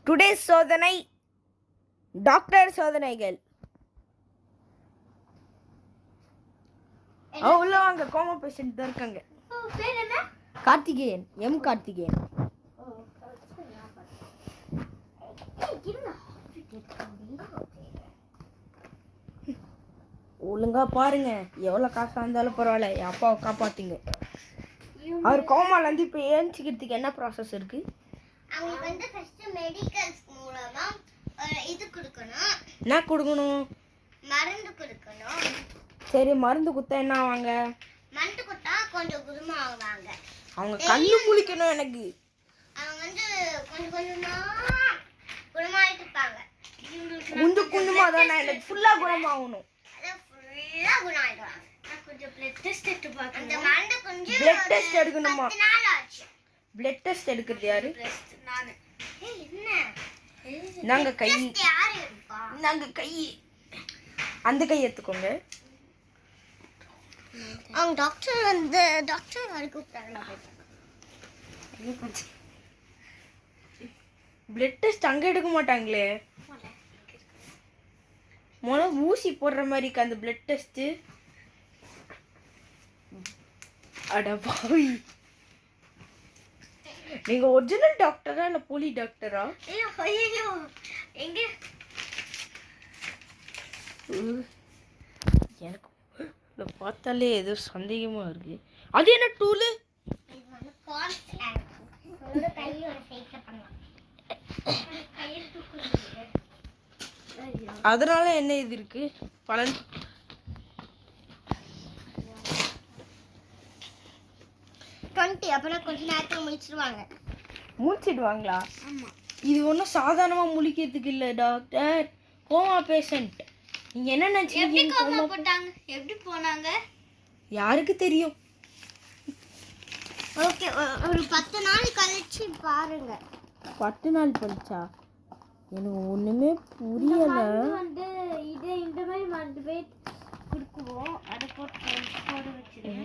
Today சோதனை doctor சோதனைகள். உள்ள வாங்க, கோமா பேஷண்ட் தான் இருக்காங்க. கார்த்திகேயன், எம் கார்த்திகேயன். ஒழுங்கா பாருங்க, எவ்வளவு காசா இருந்தாலும் பரவாயில்ல, என் அப்பாவை காப்பாத்துங்க. அவர் கோமால இருந்து இப்ப ஏஞ்சிக்கிறதுக்கு என்ன ப்ராசஸ் இருக்கு? அவங்க வந்து ஃபர்ஸ்ட் மெடிக்கல்ஸ் மூலமா இது கொடுக்கணும். என்ன கொடுக்கணும்? மருந்து கொடுக்கணும். சரி, மருந்து குத்தா என்ன ஆவாங்க? மருந்து குத்தா கொஞ்சம் குருமாவாங்க. அவங்க கண்ணு முழிக்கணும். எனக்கு அவங்க வந்து கொஞ்சம் கொஞ்சமா குணமாயிட்டு இருப்பாங்க. கொஞ்சம் கொஞ்சமா தான், எனக்கு ஃபுல்லா குணமாகணும். அதான் ஃபுல்லா குணமாயிடுவாங்க. நான் கொஞ்சம் பிளட் டெஸ்ட் எடுத்து பார்க்கணும். அந்த மருந்து கொஞ்சம் பிளட் டெஸ்ட் எடுக்கணுமா? 10 நாள் ஆச்சு. பிளட் டெஸ்ட் எடுக்கிறது யாரு? நானு. என்ன? நாங்க கை. டெஸ்ட் யாரு எடுப்பா? நாங்க கை. அந்த கை எடுத்துக்கோங்க. அவங்க டாக்டர் வந்து டாக்டர் வர கூப்பிட்டாங்க. பிளட் டெஸ்ட் அங்க எடுக்க மாட்டாங்களே. முதல்ல ஊசி போடுற மாதிரி இருக்கு அந்த பிளட் டெஸ்ட். அட பாவி, நீங்க ஒரிஜினல் டாக்டரா இல்ல போலி டாக்டரா? ஐயோ எங்க எனக்கு இத பார்த்தாலே ஏதோ சந்தேகமா இருக்கு. அது என்ன டூலு? இது வந்து கான்ஸ்டான்ட். உங்களோட கையோட சைஸ்ல பண்ணலாம். அதனால என்ன இது இருக்கு பலன்? அப்புறம் கொஞ்ச நேரத்துல முடிச்சிடுவாங்க. முடிச்சிடுவாங்களா? ஆமா. இது ஒன்றும் சாதாரணமா முழிக்கிறதுக்கு இல்லை டாக்டர். Coma patient. நீங்க என்ன நினைச்சீங்க? கோமா போட்டாங்க, எப்படி போனாங்க யாருக்கு தெரியும்? ஓகே, ஒரு 10 நாள் கழிச்சு பாருங்க. 10 நாள் கழிச்சா? எனக்கு ஒண்ணுமே புரியல. வந்து இது இந்த மாதிரி மருந்து போய் கொடுக்குவோம். அதை போட்டு